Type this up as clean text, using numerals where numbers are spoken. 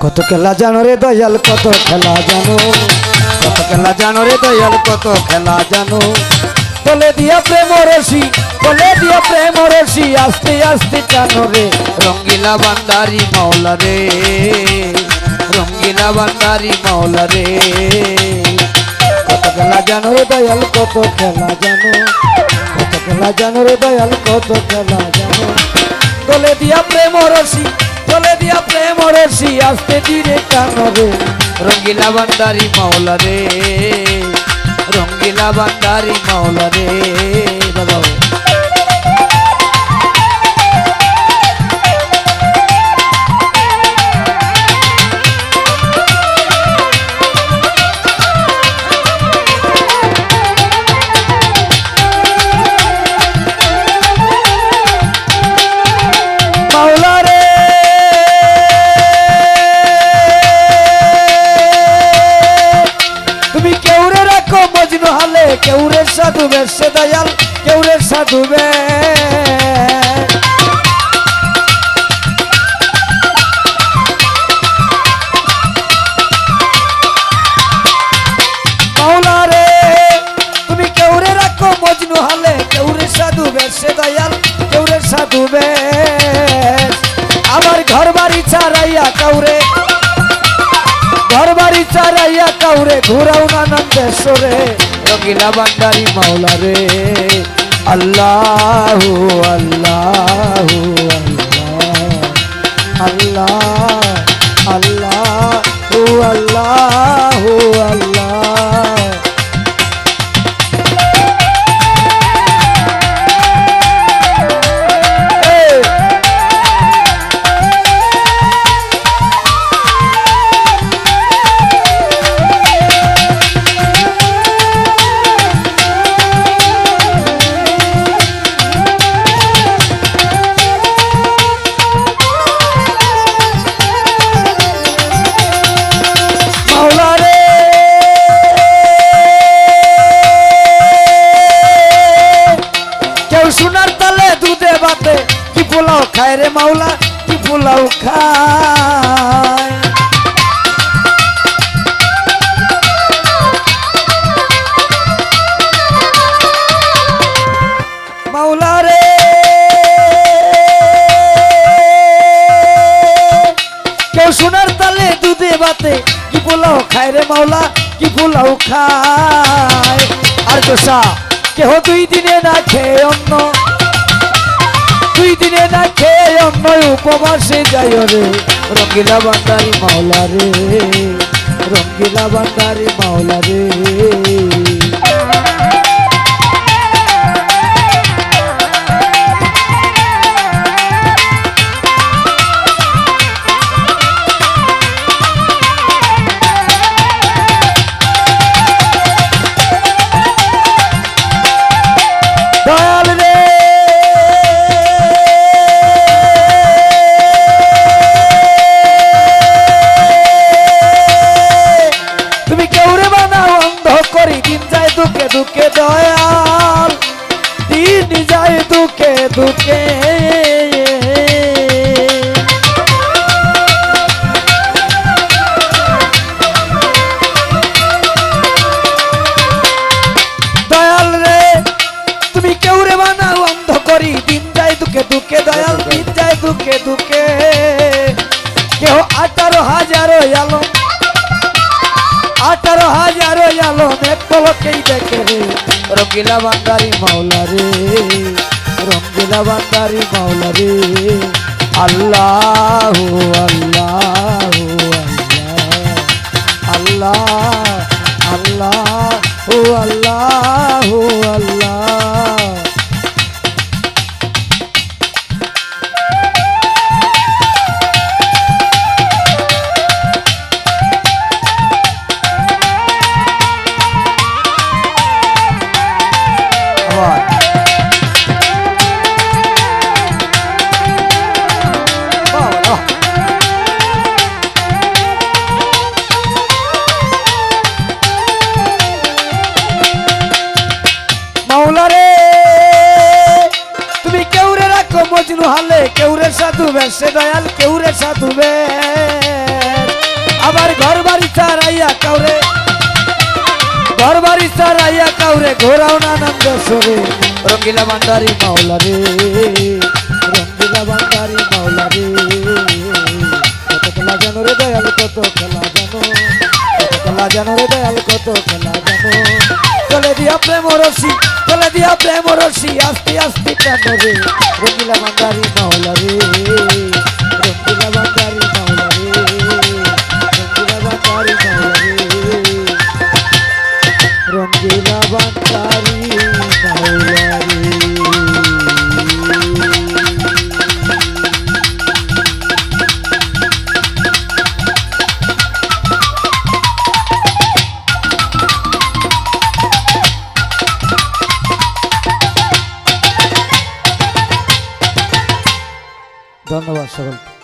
কত খেলা জানো রে দয়াল, কত খেলা জানো, কত খেলা জানো রে দয়াল, কত খেলা জানো। বলে দিয়া প্রেম রসি, বলে দিয়া প্রেম রসি, আস্তে আস্তে টানো রে রঙ্গিলা বান্দারি মাওলা রে, রঙ্গিলা বান্দারি মাওলা রে। কত খেলা জানো রে দয়াল, কত খেলা জানো, কত খেলা জানো রে দয়াল, কত খেলা জানো। বলে দিয়া প্রেম রসি, বলে দিয়া প্রেম রসি, আস্তে ধীরে টানো রে রঙ্গিলা বান্দারি মাওলা রে, রঙ্গিলা বান্দারি মাওলা রে। বাবা কেউরে সাধু বেশে দয়াল, কেউরে সাধু বে মাওলা রে। তুমি কেউরে রাখো মজনু হালে, কেউরে সাধু বেশে দয়াল, কেউরে সাধু বে। আমার ঘর বাড়ি ছাড়াইয়া কাউরে, ঘর বাড়ি ছাড়াইয়া কাউরে ঘুরাও নানান দেশরে রঙ্গিলা বান্দারি মাওলা রে। আল্লাহু আল্লাহু আল্লাহ, আল্লাহ আল্লাহু আল্লাহু আল্লাহ। সোনার তালে দুধে বাতে কি পোলাও খায় রে মাওলা, কি পোলাও খায়। মাওলা রে কেউ সোনার তালে দুধে বাতে কি পোলাও খায় রে মাওলা, কি পোলাও খায়। আর দোষা কেহ দুই দিনে না খেয়ে অন্ন, দুই দিনে না খেয়ে অন্ন উপবাসে যায় রে রঙ্গিলা বান্দারি মাওলা রে, রঙ্গিলা বান্দারি মাওলা রে। দুঃখে দয়াল দিন যায় দুঃখে দুঃখে, দয়াল রে তুমি কেউরে বানাও অন্ধ করি, দিন যায় দুঃখে দুঃখে দয়াল, দিন যায় দুঃখে দুঃখে। কেউ 18,000 আলো, 18,000 আলো এক পলকেই দেখে রে রঙ্গিলা বান্দারি মাওলা রে, রঙ্গিলা বান্দারি মাওলা রে। আল্লাহু আল্লাহু আল্লাহ, আল্লাহ আল্লাহু আল্লাহু আল্লাহ। মাওলা রে তুমি কেউরে রাখো মজনু হালে, কেউরে সাধু বেশে দয়াল, কেউরে সাধু বেশ। সারাইয়া কাউরে ঘর বাড়ি সারাইয়া কাউরে ঘোরাও না আনন্দ সরে রঙ্গিলা ভান্ডারি মাওলা রে রঙ্গিলা ভান্ডারি মাওলা রে কত খেলা জানো রে দয়াল কত খেলা জানো কত খেলা জানো রে দয়াল কত খেলা জানো চলে দিয়া প্রেম রসি চলে দিয়া প্রেম রসি আস্তে আস্তে কেন রে রঙ্গিলা ভান্ডারি মাওলা রে রঙ্গিলা ভান্ডারি মাওলা রে রঙ্গিলা ভান্ডারি মাওলা রে রঙ্গিলা ভান্ডারি মাওলা রে। ধন্যবাদ সকলকে।